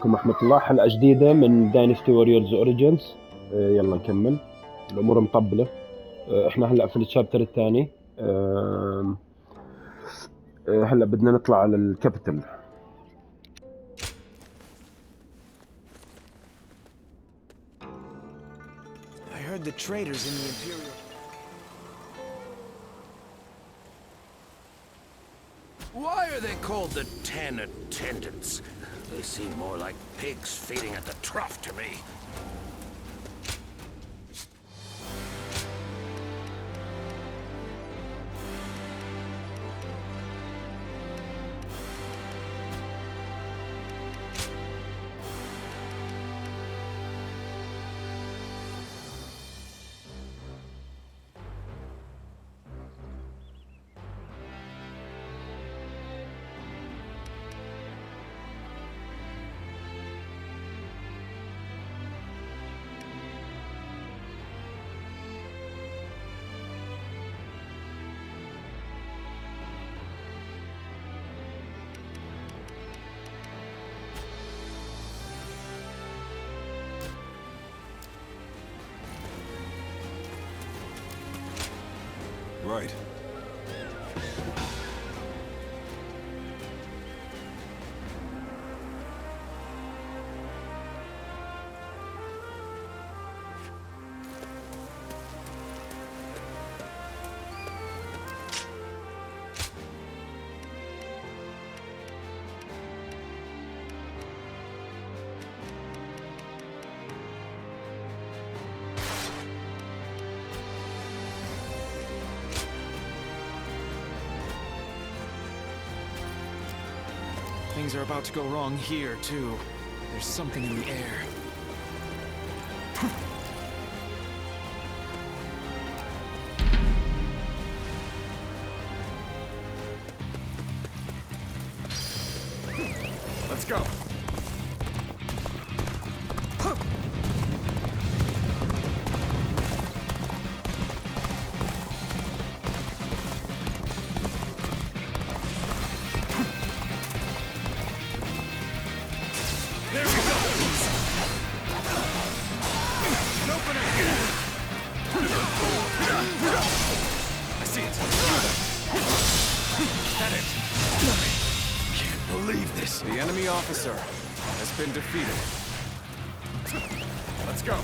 عليكم ورحمة الله. حلقة جديدة من Dynasty Warriors Origins. يلا نكمل. الأمور مطبلة. احنا هلأ في الشابتر الثاني. هلأ بدنا نطلع على الكابيتال. I heard the traders in the Imperial... Why are they called the 10 Attendants? They seem more like pigs feeding at the trough to me. Right. Things are about to go wrong here, too. There's something in the air. Let's go. The enemy officer has been defeated. Let's go.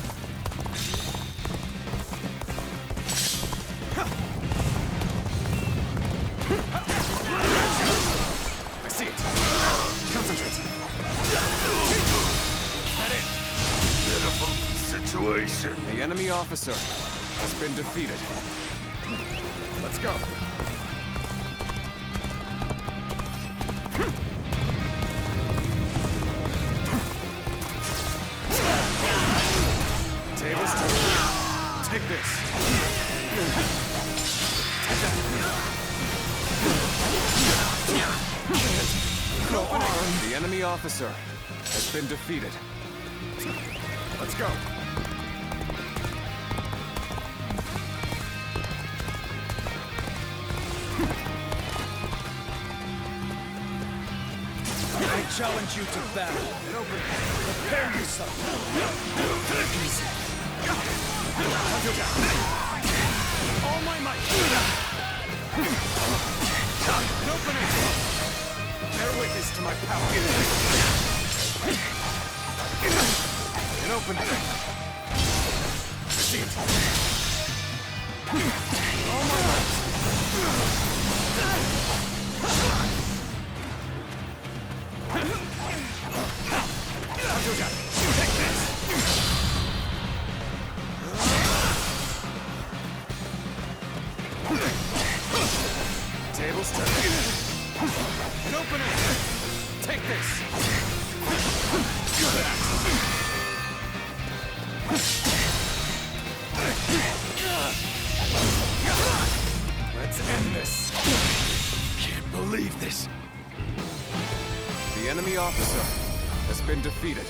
I see it. Concentrate. That it. Pitiful situation. The enemy officer has been defeated. Let's go. Tables turn. Take this. Take that. Go on. The enemy officer has been defeated. Let's go. I challenge you to battle. Prepare yourself. All my might. Open it. Bear witness to my power. And open it. See it. All my might. Take this! Tables turn. And open it! Take this! Let's end this. Can't believe this. The enemy officer has been defeated.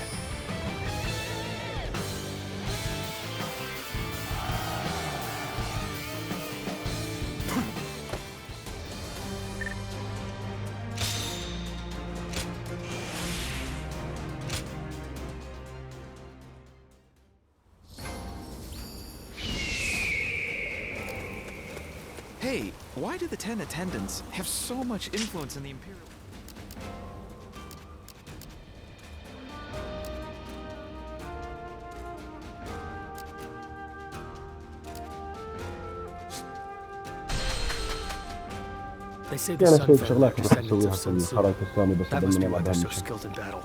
Hey, why do the 10 attendants have so much influence in the Imperial... They say the يعني Sun شوية Family شغلات are راح descendants نسويها of في Sun Tzu. الخرائط الثانية بس That must be من why they're so الأعداء. skilled in battle.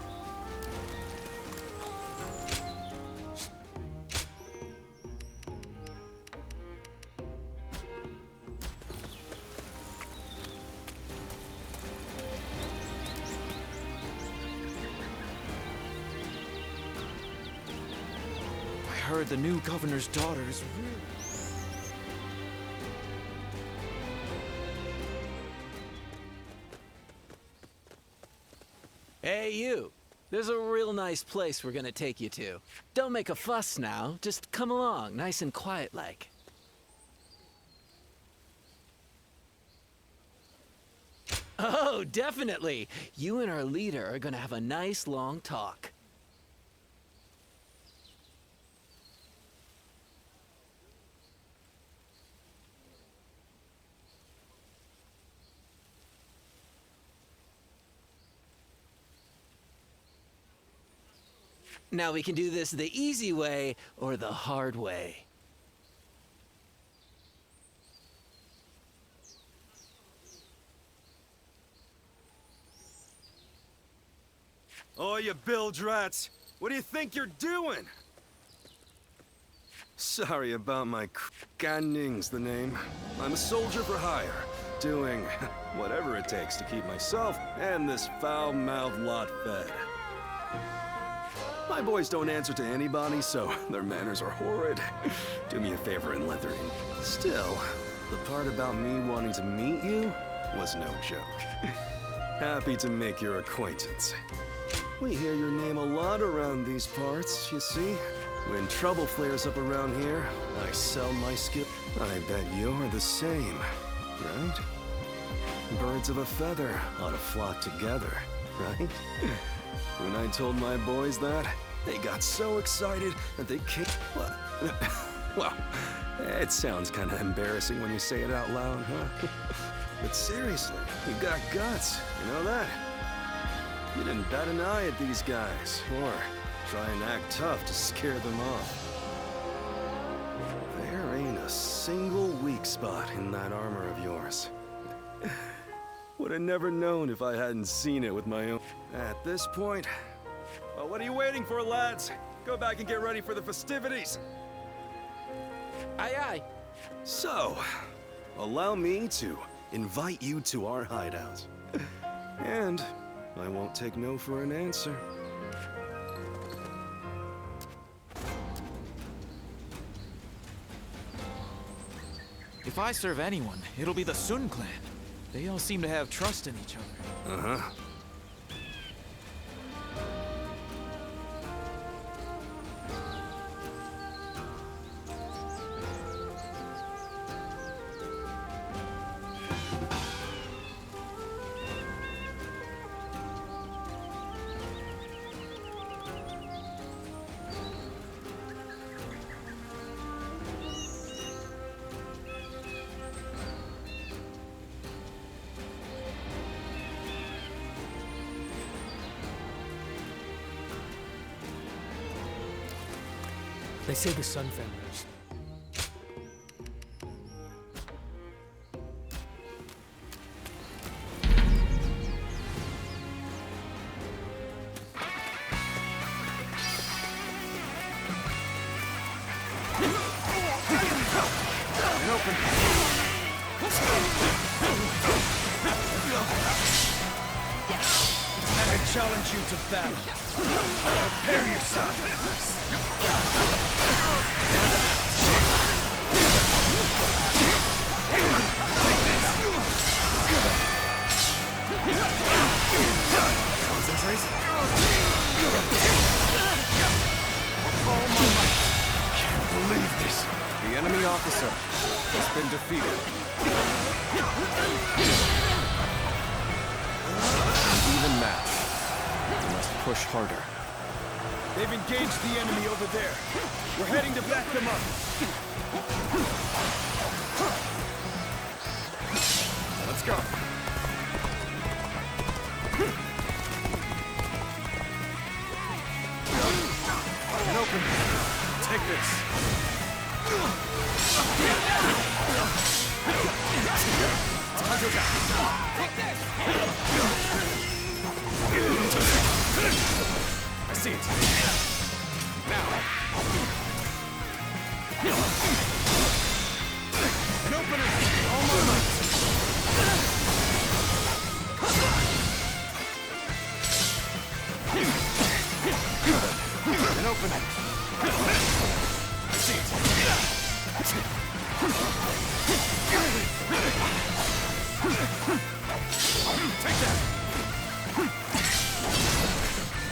I heard the new governor's daughter is really... Hey, you. There's a real nice place we're gonna take you to. Don't make a fuss now. Just come along, nice and quiet like. Oh, definitely. You and our leader are gonna have a nice long talk. Now we can do this the easy way or the hard way. Oh, you bilge rats! What do you think you're doing? Sorry about my Ganning's the name. I'm a soldier for hire, doing whatever it takes to keep myself and this foul-mouthed lot fed. My boys don't answer to anybody, so their manners are horrid. Do me a favor and let their in. Still, the part about me wanting to meet you was no joke. Happy to make your acquaintance. We hear your name a lot around these parts, you see. When trouble flares up around here, I sell my skill. I bet you're the same, right? Birds of a feather ought to flock together, right? When I told my boys that, they got so excited that they kicked... What? Well, it sounds kind of embarrassing when you say it out loud, huh? But seriously, you got guts, you know that? You didn't bat an eye at these guys, or try and act tough to scare them off. There ain't a single weak spot in that armor of yours. Would have never known if I hadn't seen it with my own... At this point... Well, what are you waiting for, lads? Go back and get ready for the festivities! Aye, aye. So, allow me to invite you to our hideout. And I won't take no for an answer. If I serve anyone, it'll be the Sun clan. They all seem to have trust in each other. Uh-huh. They say the Sun Family. I challenge you to battle. Prepare yourself. Concentrate. Can't believe this. The enemy officer has been defeated. An even match. We must push harder. They've engaged the enemy over there. We're heading to back them up. Let's go. And open. Take this. I see it. Now. And open it. All my might. And open it. I see it. Take that.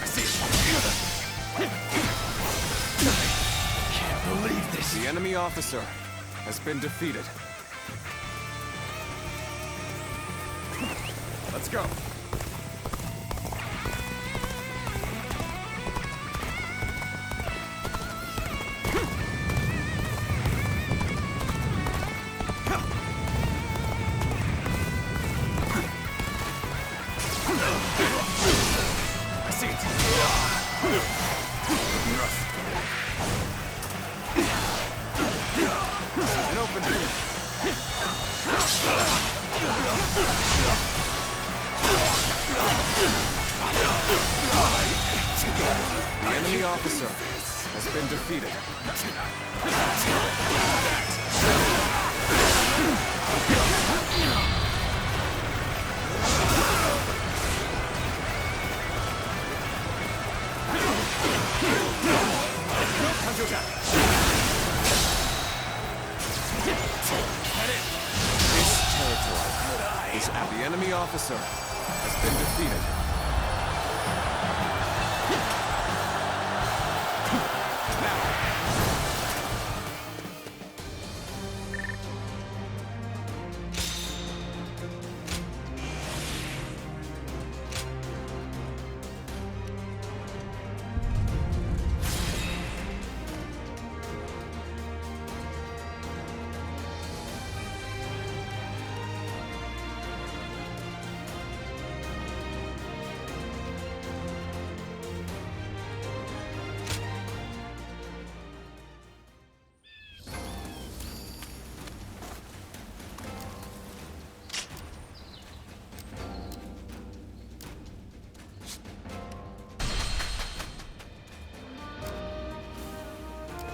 I see it. Can't believe this. The enemy officer has been defeated. Let's go. I see it. Rough. And open it. The enemy officer has been defeated. This territory is out. The enemy officer has been defeated.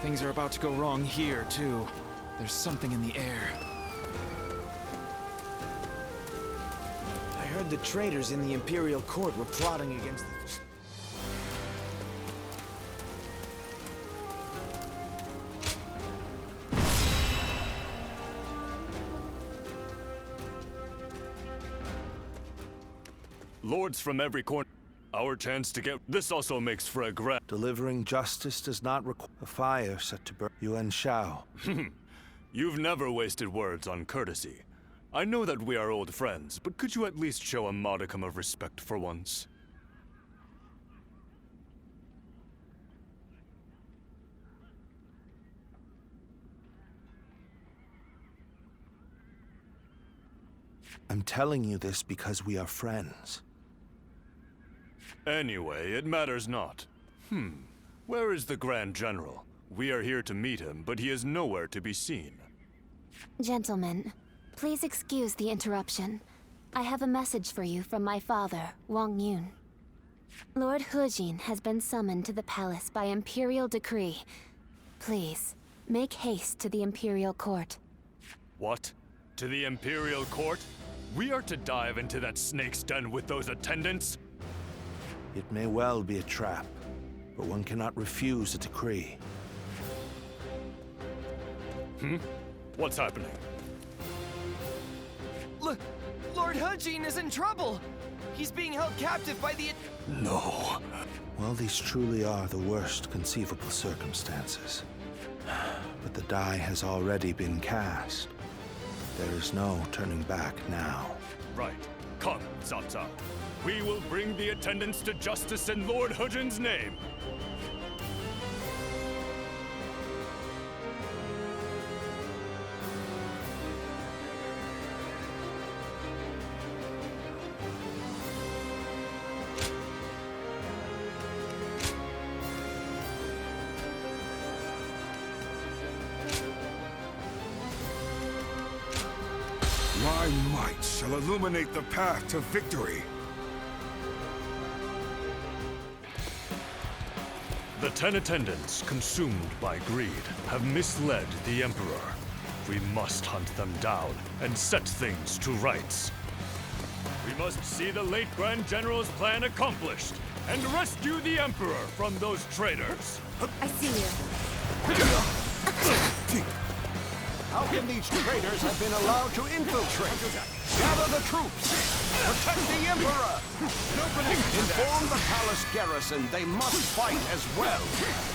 Things are about to go wrong here, too. There's something in the air. I heard the traitors in the Imperial Court were plotting against the... Lords from every corner. Our chance to get... This also makes for a Delivering justice does not require a fire set to burn. Yuan Shao. You've never wasted words on courtesy. I know that we are old friends, but could you at least show a modicum of respect for once? I'm telling you this because we are friends. Anyway, it matters not. Where is the Grand General? We are here to meet him, but he is nowhere to be seen. Gentlemen, please excuse the interruption. I have a message for you from my father, Wang Yun. Lord Hejin has been summoned to the palace by Imperial decree. Please, make haste to the Imperial Court. What? To the Imperial Court? We are to dive into that snake's den with those attendants? It may well be a trap, but one cannot refuse a decree. What's happening? Lord Hejin is in trouble! He's being held captive by the... No. Well, these truly are the worst conceivable circumstances. But the die has already been cast. There is no turning back now. Right. Come, Cao Cao. We will bring the attendants to justice in Lord Hejin's name. My might shall illuminate the path to victory. The 10 attendants, consumed by greed, have misled the Emperor. We must hunt them down and set things to rights. We must see the late Grand General's plan accomplished and rescue the Emperor from those traitors. I see you. How can these traitors have been allowed to infiltrate? Gather the troops! Protect the Emperor! Inform the palace garrison they must fight as well.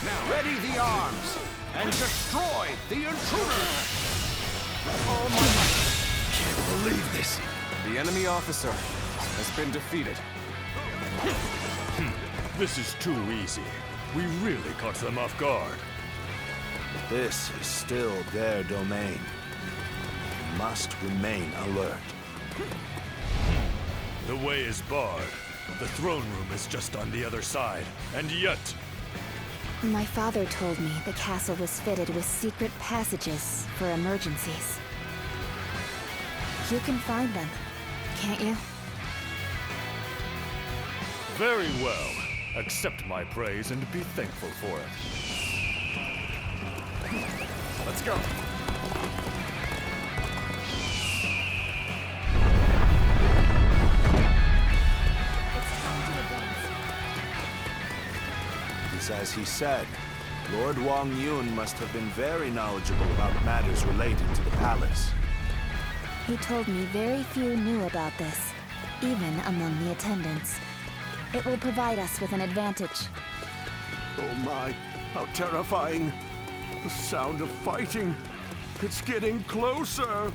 Now ready the arms and destroy the intruders! Oh my... Can't believe this. The enemy officer has been defeated. This is too easy. We really caught them off guard. This is still their domain. We must remain alert. The way is barred. The throne room is just on the other side. And yet... My father told me the castle was fitted with secret passages for emergencies. You can find them, can't you? Very well. Accept my praise and be thankful for it. Let's go. It's as he said. Lord Wang Yun must have been very knowledgeable about matters related to the palace. He told me very few knew about this, even among the attendants. It will provide us with an advantage. Oh my, how terrifying. The sound of fighting. It's getting closer.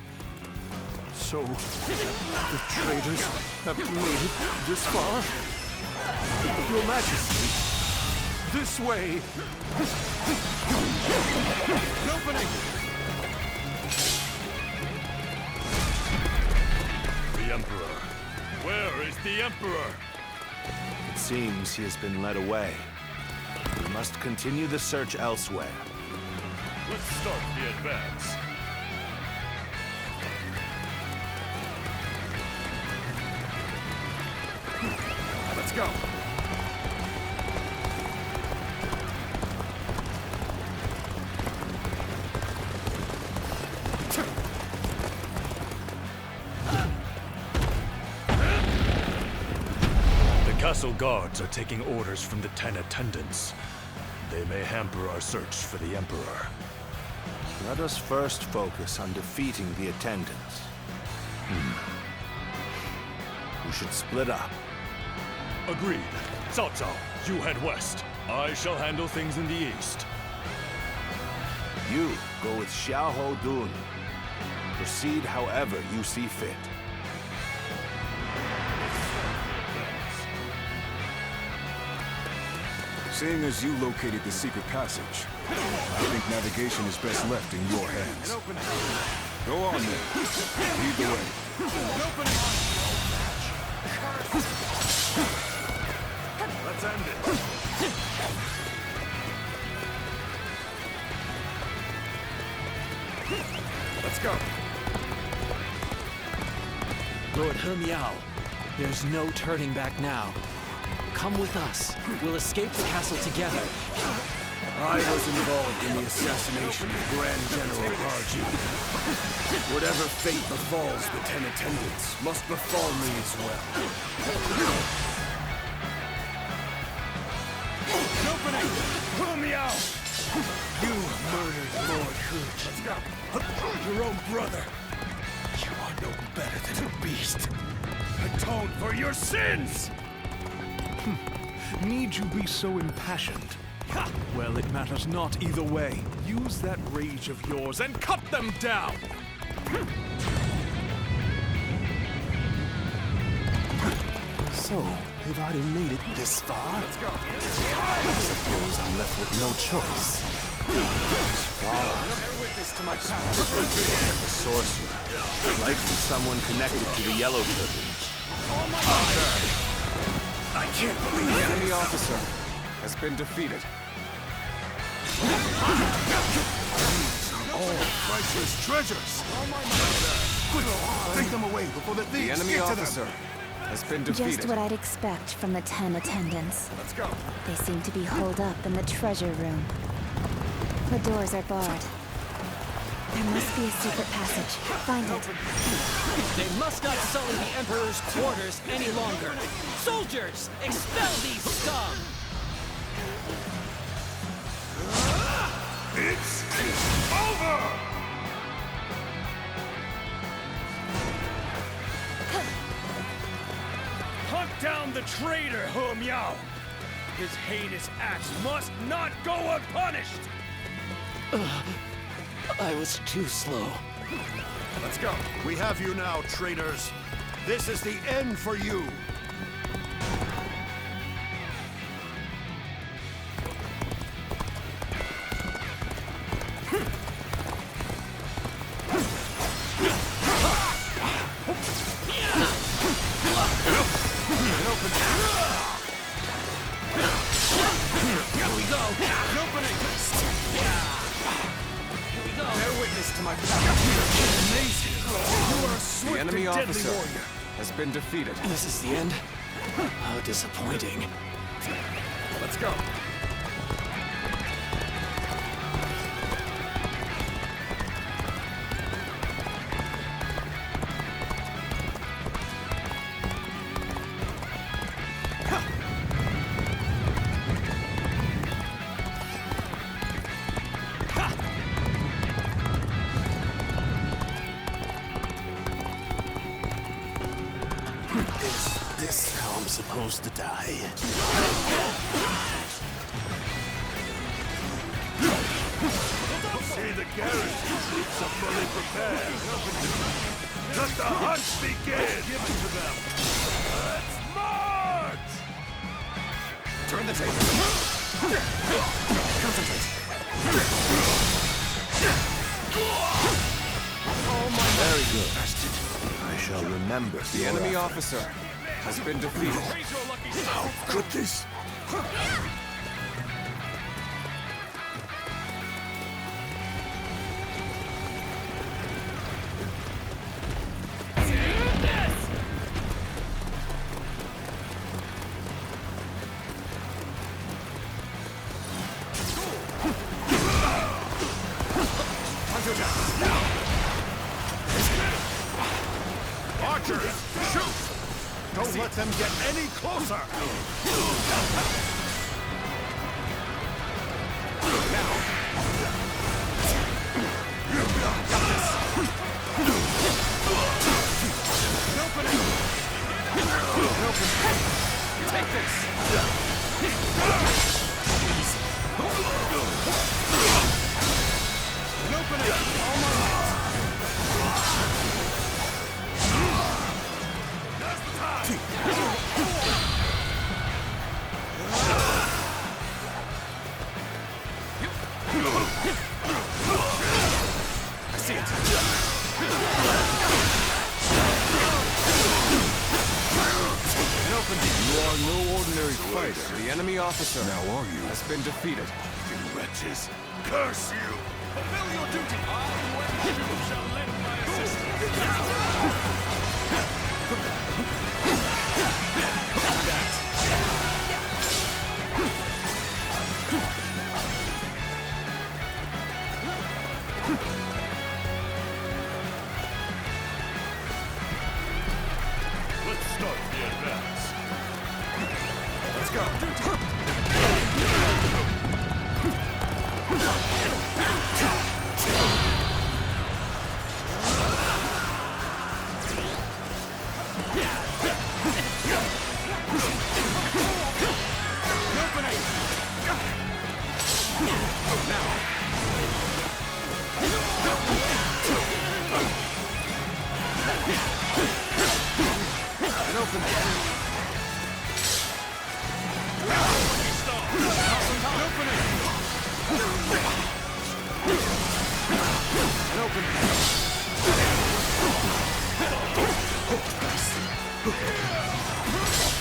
So, the traitors have made it this far? Your Majesty, this way. Opening! The Emperor. Where is the Emperor? It seems he has been led away. We must continue the search elsewhere. Let's start the advance. Let's go. The castle guards are taking orders from the 10 attendants. They may hamper our search for the Emperor. Let us first focus on defeating the attendants. We should split up. Agreed. Cao Cao, you head west. I shall handle things in the east. You go with Xiahou Dun. Proceed however you see fit. Seeing as you located the secret passage, I think navigation is best left in your hands. Go on then. Lead the way. Let's end it. Let's go. Lord He Miao, there's no turning back now. Come with us. We'll escape the castle together. I was involved in the assassination of Grand General Harji. Whatever fate befalls the 10 attendants must befall me as well. Opening! Pull me out! You murdered Lord Huge. Let's go. Your own brother. You are no better than a beast. Atone for your sins! Need you be so impassioned? Well, it matters not either way. Use that rage of yours and cut them down! So, they've already made it this far? Let's go. I suppose I'm left with no choice. The sorcerer. Likely someone connected to the Yellow Turbans. I can't believe The enemy officer has been defeated. all priceless treasures! Take them away before the The thieves enemy get to them. officer has been defeated. Just what I'd expect from the 10 attendants. Let's go. They seem to be holed up in the treasure room. The doors are barred. There must be a secret passage. Find it. They must not sully the Emperor's quarters any longer. Soldiers, expel these scum! It's over! Hunt down the traitor, He Miao! His heinous acts must not go unpunished! I was too slow. Let's go. We have you now, traitors. This is the end for you. The enemy officer has been defeated. This is the end? How disappointing. Let's go. Is this how I'm supposed to die? See, the garrison troops are fully prepared. Let the hunt begin! Give it to them! Let's march! Turn the table. Concentrate. Very good. I shall remember The your enemy effort. officer has been defeated. How could this? Archers, shoot! Don't let them get any closer! Take this. I see it. You are no ordinary fighter. The enemy officer Now are you? has been defeated. You wretches! Curse you! Fulfill your duty! You shall lend my assistance! Let's start the advance. Let's go.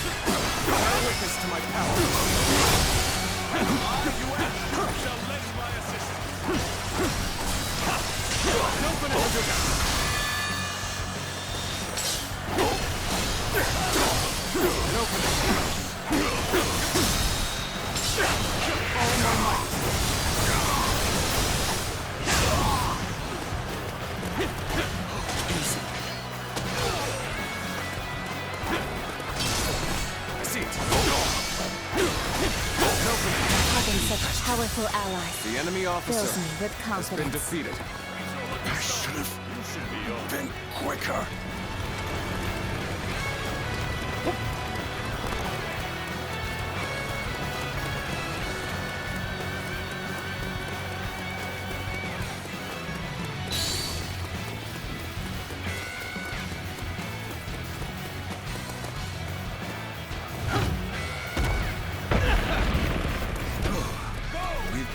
Witness to my power. You shall lend my assistance. powerful ally. The enemy Fills officer me with has been confidence. defeated. I should have been quicker.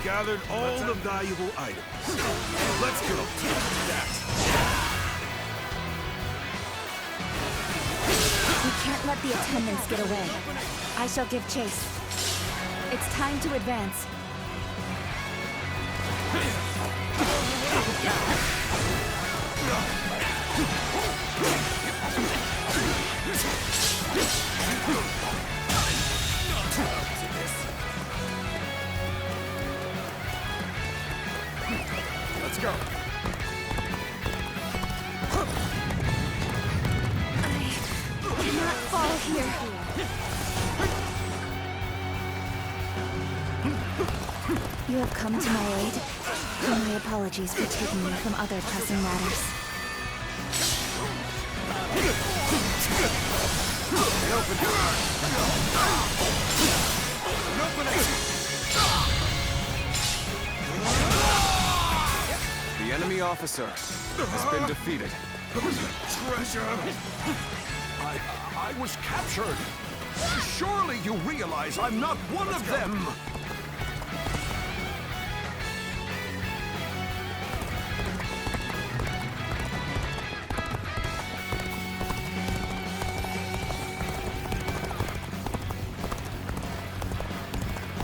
Gathered all the valuable items. Let's go. We can't let the attendants get away. I shall give chase. It's time to advance. Let's go. I cannot fall here. You have come to my aid. My apologies for taking you from other pressing matters. The enemy officer has been defeated. Treasure! I was captured. Surely you realize I'm not one of them.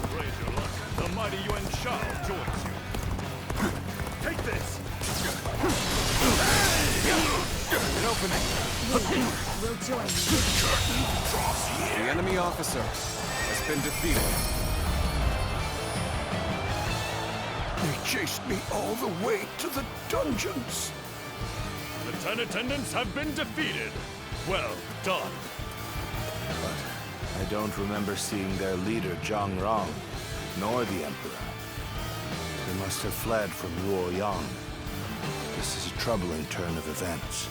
Praise your luck. The mighty Yuan Shao joins you. Take this! An opening. We'll join you. The enemy officer has been defeated. They chased me all the way to the dungeons. The 10 attendants have been defeated. Well done. I don't remember seeing their leader, Zhang Rong, nor the Emperor. They must have fled from Luoyang. This is a troubling turn of events.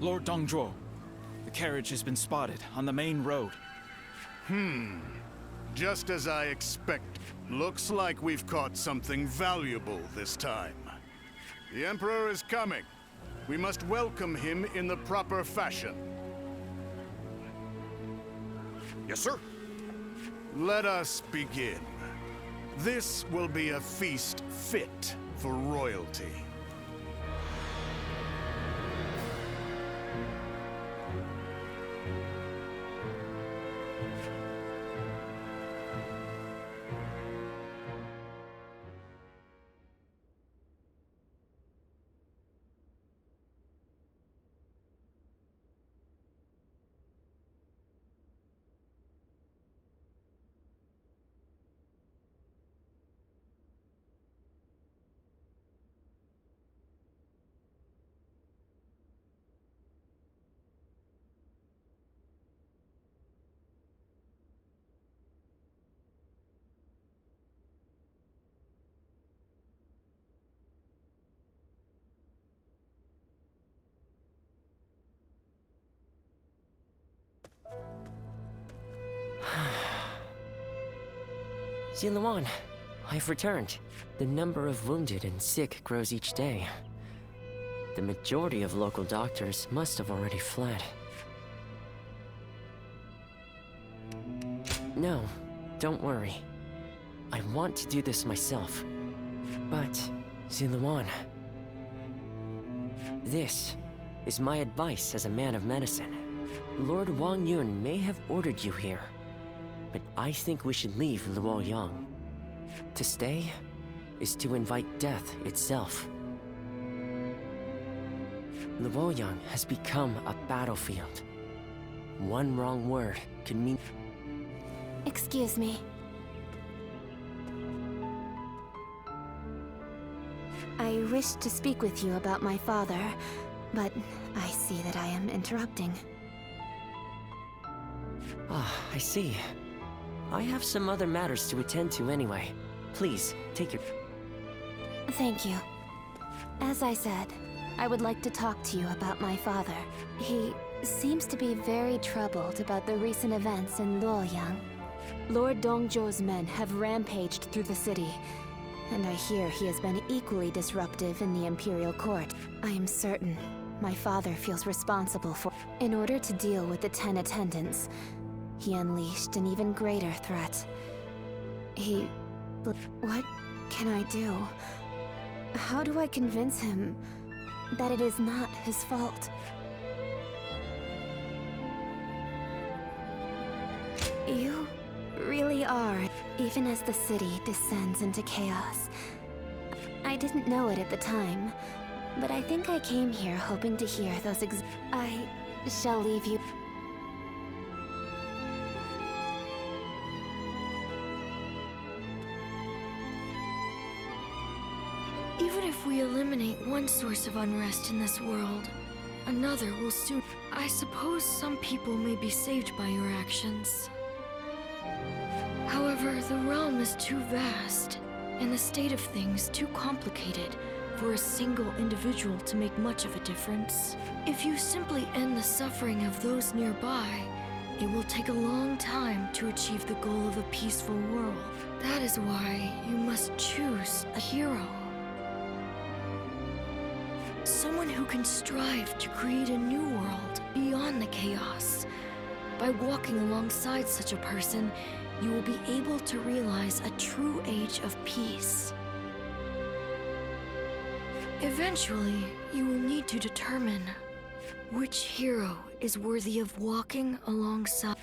Lord Dongzhuo, the carriage has been spotted on the main road. Just as I expected. Looks like we've caught something valuable this time. The Emperor is coming. We must welcome him in the proper fashion. Yes, sir. Let us begin. This will be a feast fit for royalty. Ziluan, I've returned. The number of wounded and sick grows each day. The majority of local doctors must have already fled. No, don't worry. I want to do this myself. But, Ziluan, this is my advice as a man of medicine. Lord Wang Yun may have ordered you here, but I think we should leave Luoyang. To stay is to invite death itself. Luoyang has become a battlefield. One wrong word could mean... Excuse me. I wish to speak with you about my father, but I see that I am interrupting. Ah, I see. I have some other matters to attend to anyway. Please, take your... Thank you. As I said, I would like to talk to you about my father. He seems to be very troubled about the recent events in Luoyang. Lord Dongzhou's men have rampaged through the city, and I hear he has been equally disruptive in the Imperial Court. I am certain my father feels responsible for... In order to deal with the 10 attendants, he unleashed an even greater threat. What can I do? How do I convince him that it is not his fault? You really are, even as the city descends into chaos. I didn't know it at the time, but I think I came here hoping to hear those I shall leave you. Even if we eliminate one source of unrest in this world, another will soon... I suppose some people may be saved by your actions. However, the realm is too vast, and the state of things too complicated for a single individual to make much of a difference. If you simply end the suffering of those nearby, it will take a long time to achieve the goal of a peaceful world. That is why you must choose a hero. Someone who can strive to create a new world beyond the chaos. By walking alongside such a person, you will be able to realize a true age of peace. Eventually, you will need to determine which hero is worthy of walking alongside.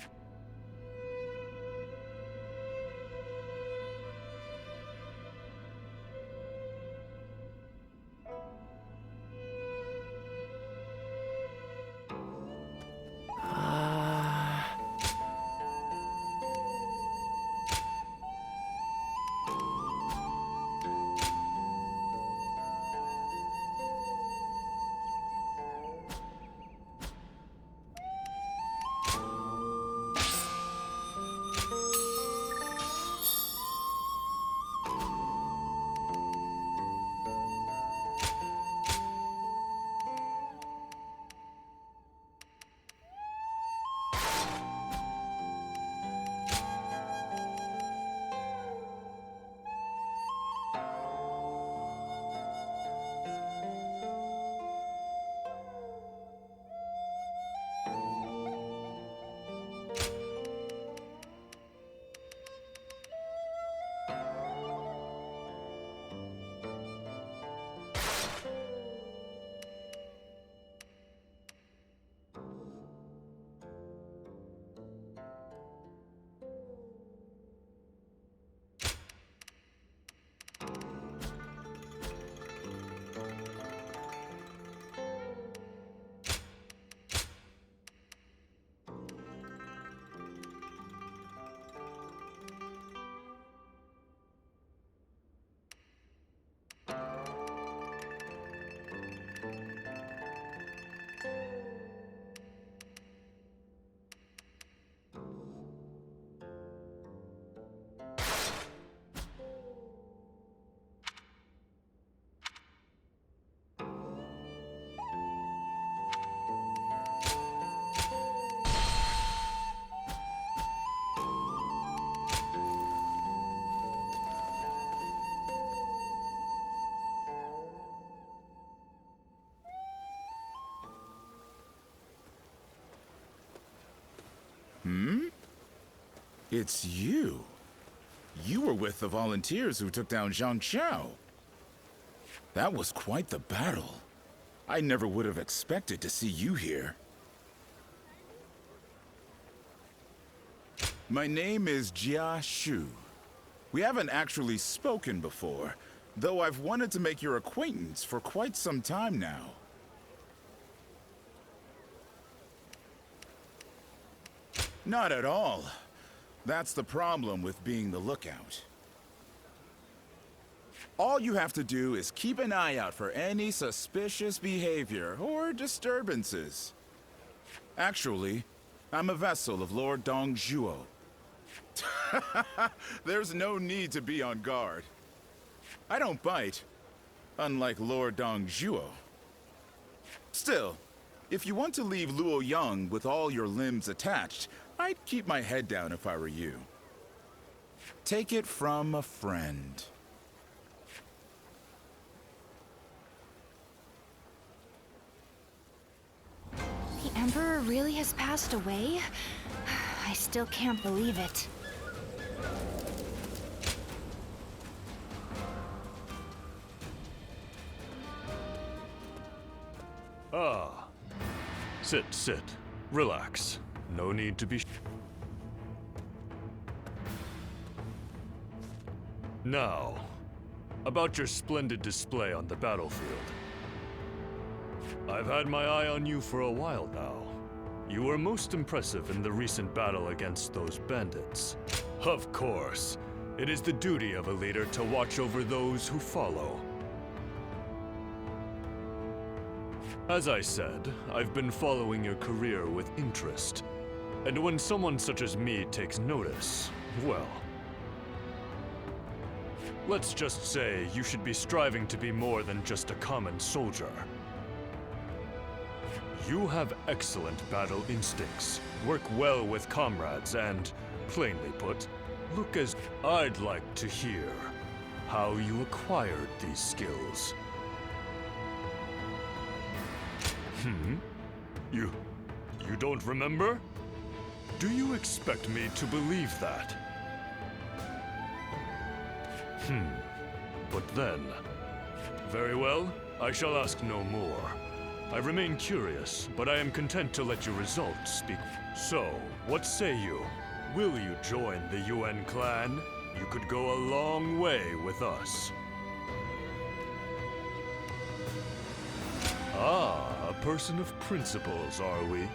It's you. You were with the volunteers who took down Zhang Xiao. That was quite the battle. I never would have expected to see you here. My name is Jia Shu. We haven't actually spoken before, though I've wanted to make your acquaintance for quite some time now. Not at all. That's the problem with being the lookout. All you have to do is keep an eye out for any suspicious behavior or disturbances. Actually, I'm a vessel of Lord Dongzhuo. There's no need to be on guard. I don't bite, unlike Lord Dongzhuo. Still, if you want to leave Luoyang with all your limbs attached, I'd keep my head down if I were you. Take it from a friend. The Emperor really has passed away? I still can't believe it. Ah. Sit. Relax. No need to be... Now, about your splendid display on the battlefield. I've had my eye on you for a while now. You were most impressive in the recent battle against those bandits. Of course, it is the duty of a leader to watch over those who follow. As I said, I've been following your career with interest. And when someone such as me takes notice, well... let's just say you should be striving to be more than just a common soldier. You have excellent battle instincts, work well with comrades, and, plainly put, look as... I'd like to hear how you acquired these skills. You don't remember? Do you expect me to believe that? But then... Very well, I shall ask no more. I remain curious, but I am content to let your results speak. So, what say you? Will you join the Yuan clan? You could go a long way with us. Ah, a person of principles, are we?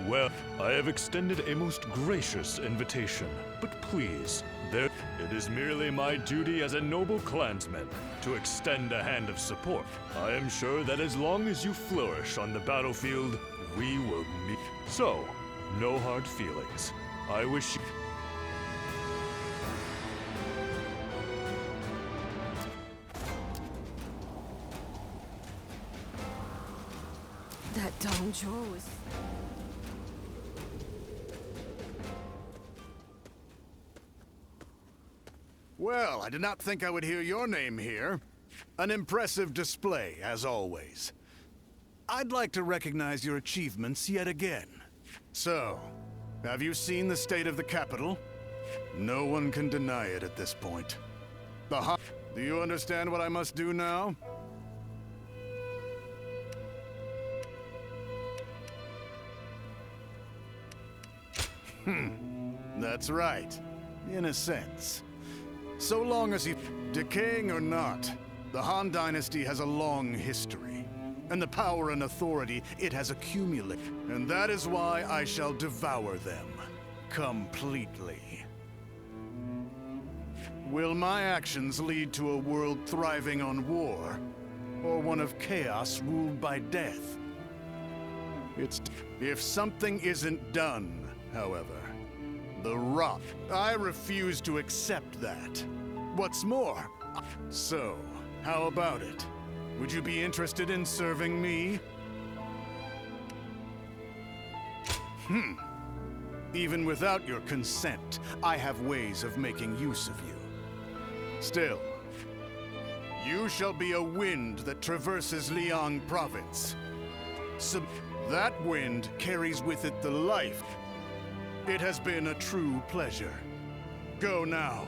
Well, I have extended a most gracious invitation, but please, it is merely my duty as a noble clansman to extend a hand of support. I am sure that as long as you flourish on the battlefield, we will meet. So, no hard feelings. I wish you... That Dongzhuo was... Well, I did not think I would hear your name here. An impressive display, as always. I'd like to recognize your achievements yet again. So, have you seen the state of the capital? No one can deny it at this point. Do you understand what I must do now? That's right. In a sense. So long as decaying or not, the Han Dynasty has a long history, and the power and authority it has accumulated. And that is why I shall devour them. Completely. Will my actions lead to a world thriving on war, or one of chaos ruled by death? If something isn't done, however, I refuse to accept that. What's more, so, how about it? Would you be interested in serving me? Even without your consent, I have ways of making use of you. Still, you shall be a wind that traverses Liang Province. That wind carries with it the life. It has been a true pleasure. Go now.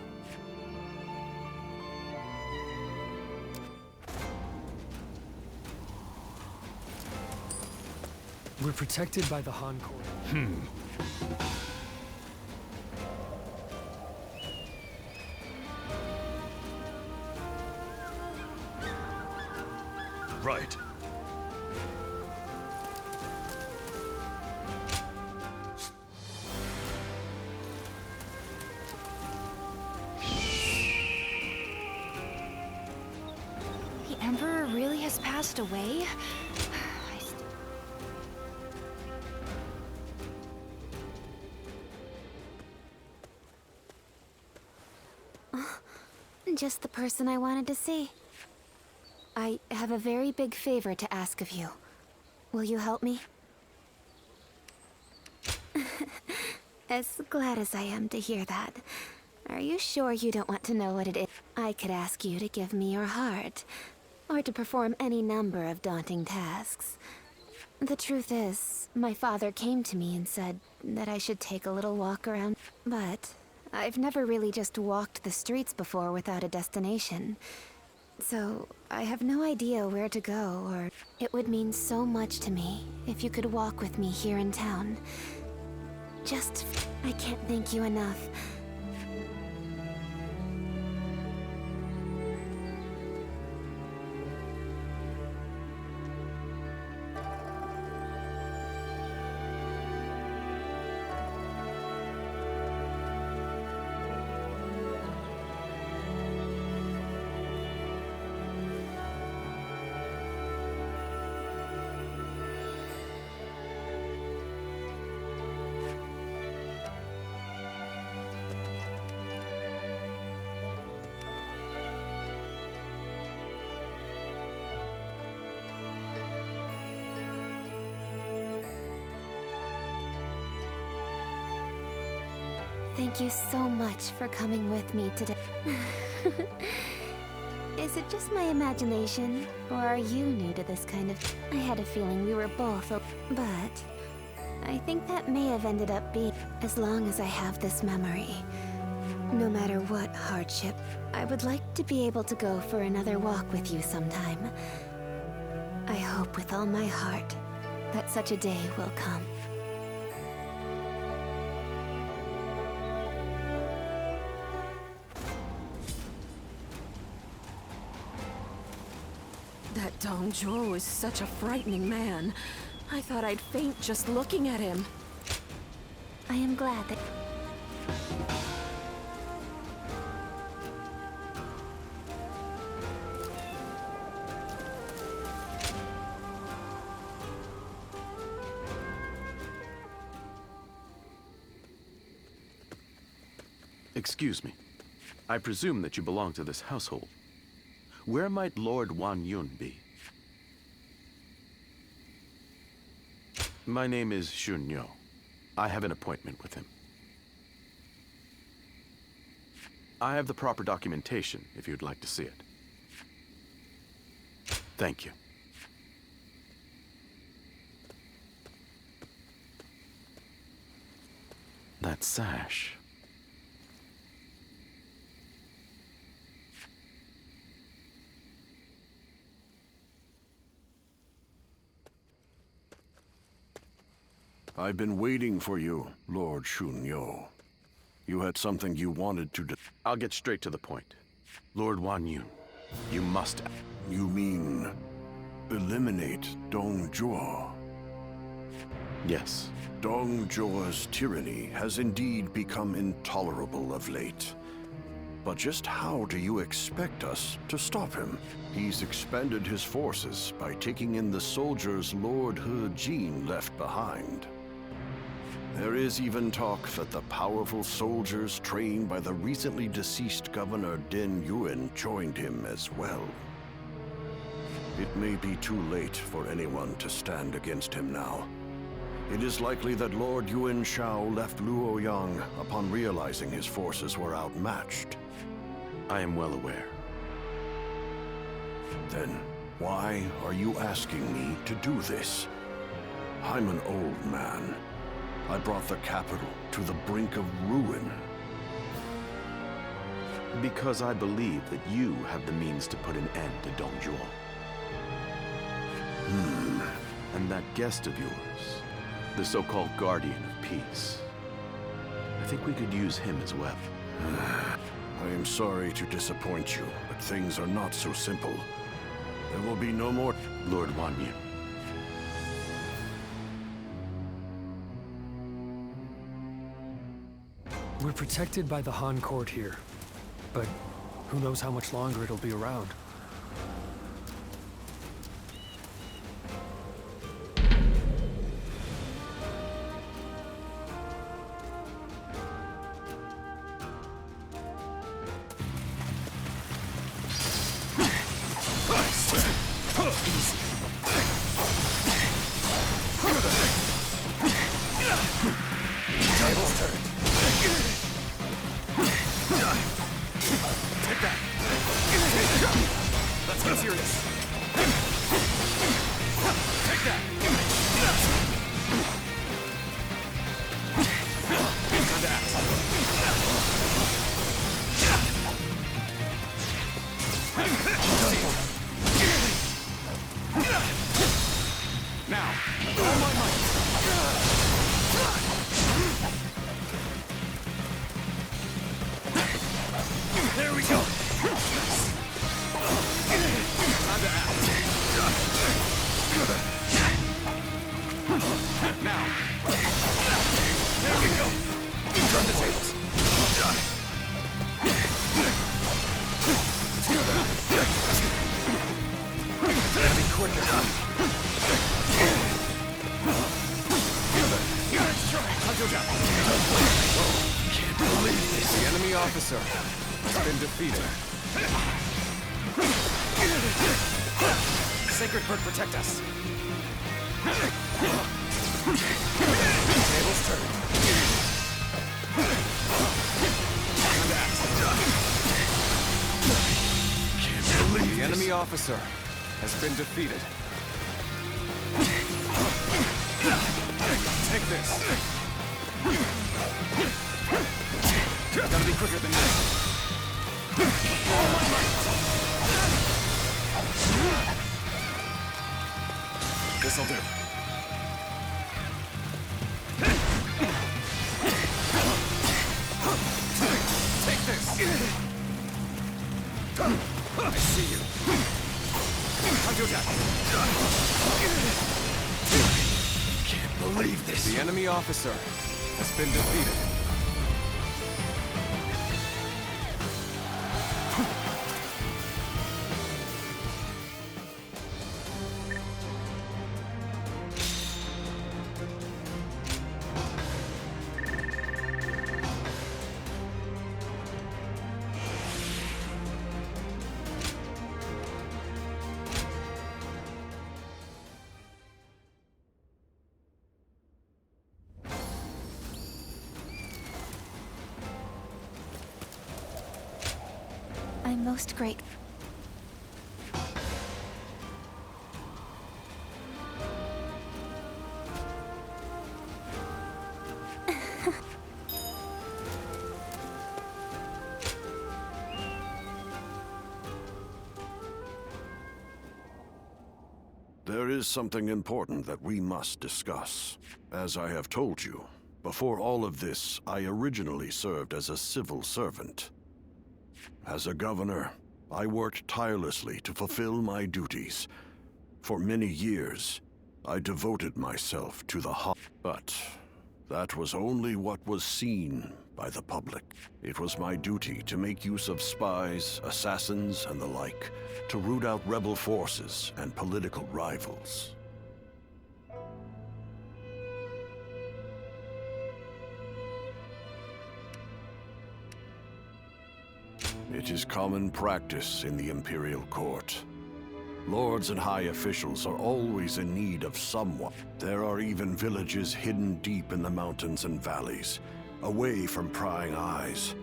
We're protected by the Han Court. Right. The Emperor really has passed away? Just the person I wanted to see. I have a very big favor to ask of you. Will you help me? As glad as I am to hear that. Are you sure you don't want to know what it is? I could ask you to give me your heart, or to perform any number of daunting tasks. The truth is, my father came to me and said that I should take a little walk around, but I've never really just walked the streets before without a destination. So, I have no idea where to go, or... It would mean so much to me if you could walk with me here in town. Just... I can't thank you enough. Thank you so much for coming with me today. Is it just my imagination, or are you new to this kind of... I had a feeling we were both, but... I think that may have ended up being... As long as I have this memory, no matter what hardship, I would like to be able to go for another walk with you sometime. I hope with all my heart that such a day will come. That Dong Zhuo is such a frightening man. I thought I'd faint just looking at him. I am glad that... Excuse me. I presume that you belong to this household. Where might Lord Wan Yun be? My name is Xun Yo. I have an appointment with him. I have the proper documentation if you'd like to see it. Thank you. That sash. I've been waiting for you, Lord Xun Yo. You had something you wanted to I'll get straight to the point. Lord Wan Yun, you must... You mean... eliminate Dong Zhuo? Yes. Dong Zhuo's tyranny has indeed become intolerable of late. But just how do you expect us to stop him? He's expanded his forces by taking in the soldiers Lord He Jin left behind. There is even talk that the powerful soldiers trained by the recently deceased Governor Den Yuan joined him as well. It may be too late for anyone to stand against him now. It is likely that Lord Yuan Shao left Luoyang upon realizing his forces were outmatched. I am well aware. Then, why are you asking me to do this? I'm an old man. I brought the capital to the brink of ruin. Because I believe that you have the means to put an end to Dong Zhuo. And that guest of yours, the so-called Guardian of Peace. I think we could use him as well. I am sorry to disappoint you, but things are not so simple. There will be no more... Lord Wang Yun. We're protected by the Han court here, but who knows how much longer it'll be around. The enemy officer has been defeated. Sacred Bird, protect us. Tables turned. Can't believe the enemy officer has been defeated. Take this. Gotta be quicker than this. This'll do. Take this. I see you. Counter attack. Can't believe this. The enemy officer has been defeated. I'm most grateful. There is something important that we must discuss. As I have told you, before all of this, I originally served as a civil servant. As a governor, I worked tirelessly to fulfill my duties. For many years, I devoted myself to the but that was only what was seen by the public. It was my duty to make use of spies, assassins, and the like, to root out rebel forces and political rivals. It is common practice in the Imperial Court. Lords and high officials are always in need of someone. There are even villages hidden deep in the mountains and valleys, away from prying eyes,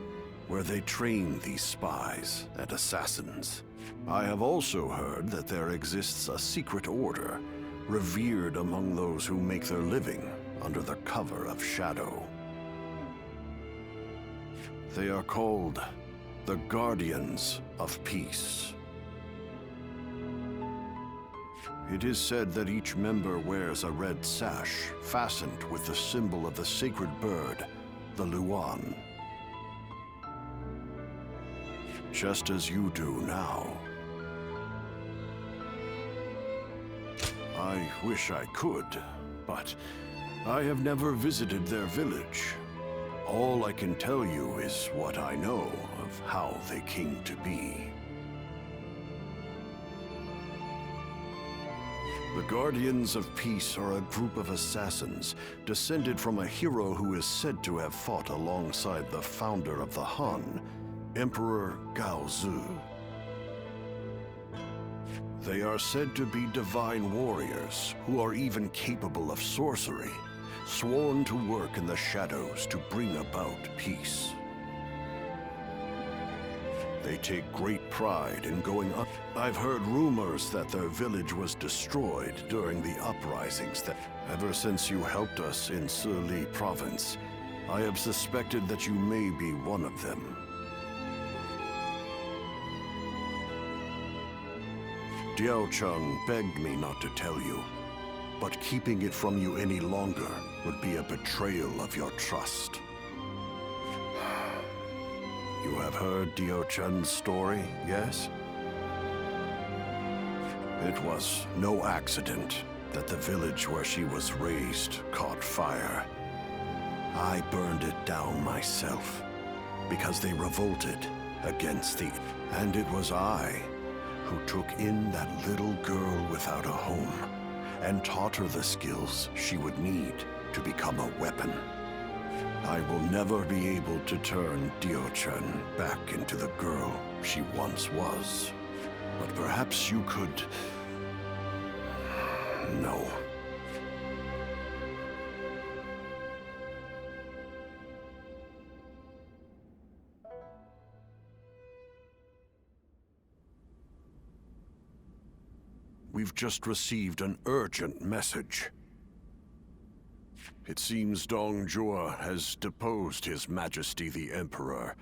where they train these spies and assassins. I have also heard that there exists a secret order, revered among those who make their living under the cover of shadow. They are called The Guardians of Peace. It is said that each member wears a red sash fastened with the symbol of the sacred bird, the Luan. Just as you do now. I wish I could, but I have never visited their village. All I can tell you is what I know of how they came to be. The Guardians of Peace are a group of assassins descended from a hero who is said to have fought alongside the founder of the Han, Emperor Gaozu. They are said to be divine warriors who are even capable of sorcery, sworn to work in the shadows to bring about peace. They take great pride in going up. I've heard rumors that their village was destroyed during the uprisings that... Ever since you helped us in Sili province, I have suspected that you may be one of them. Diao Cheng begged me not to tell you, but keeping it from you any longer would be a betrayal of your trust. You have heard Diao Chen's story, yes? It was no accident that the village where she was raised caught fire. I burned it down myself, because they revolted against the... And it was I who took in that little girl without a home and taught her the skills she would need to become a weapon. I will never be able to turn Diao Chen back into the girl she once was. But perhaps you could... No. We've just received an urgent message. It seems Dong Zhuo has deposed His Majesty the Emperor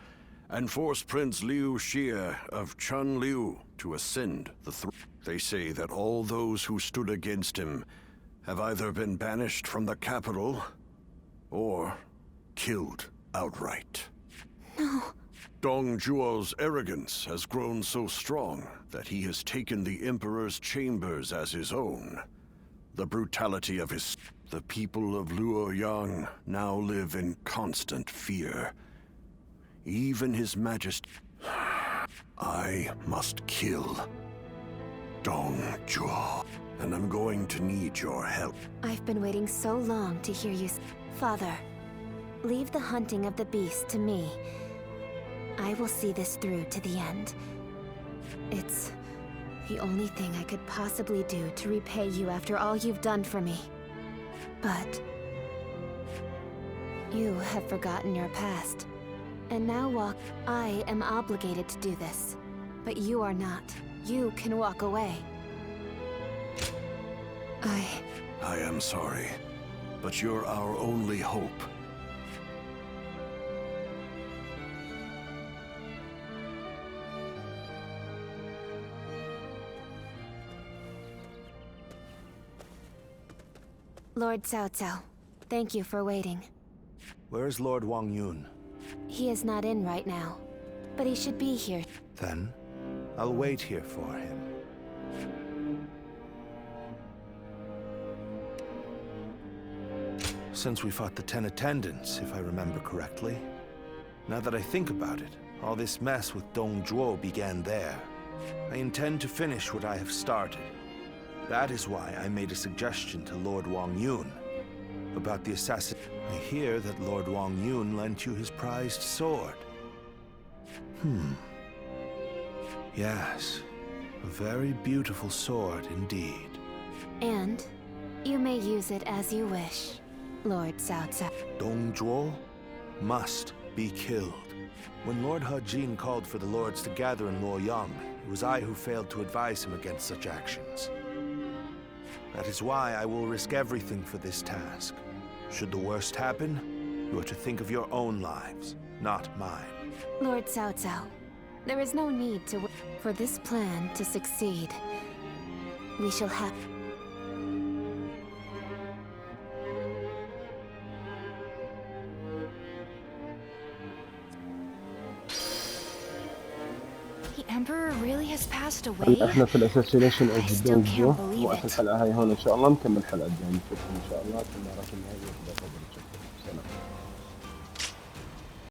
and forced Prince Liu Xie of Chunliu to ascend the throne. They say that all those who stood against him have either been banished from the capital or killed outright. No. Dong Zhuo's arrogance has grown so strong that he has taken the Emperor's chambers as his own. The brutality of his... The people of Luoyang now live in constant fear. Even His Majesty... I must kill Dong Zhuo, and I'm going to need your help. I've been waiting so long to hear you... Father, leave the hunting of the beast to me. I will see this through to the end. It's the only thing I could possibly do to repay you after all you've done for me. But you have forgotten your past, and now walk. I am obligated to do this, but you are not. You can walk away. I am sorry, but you're our only hope. Lord Cao Cao, thank you for waiting. Where's Lord Wang Yun? He is not in right now, but he should be here. Then, I'll wait here for him. Since we fought the 10 attendants, if I remember correctly. Now that I think about it, all this mess with Dong Zhuo began there. I intend to finish what I have started. That is why I made a suggestion to Lord Wang Yun about the assassin. I hear that Lord Wang Yun lent you his prized sword. Yes, a very beautiful sword indeed. And you may use it as you wish, Lord Cao Cao. Dong Zhuo must be killed. When Lord He Jin called for the lords to gather in Luoyang, it was I who failed to advise him against such actions. That is why I will risk everything for this task. Should the worst happen, you are to think of your own lives, not mine. Lord Cao Cao, There is no need to wait for this plan to succeed. We shall have... The Emperor really has passed away? هلا احنا في الاساسينيشن I اوف still دونج جو. can't believe وقف it. الحلقة هاي هون ان شاء الله، نكمل الحلقة الجاية نشوفكم ان شاء الله. كنا راح النهاية. سلام.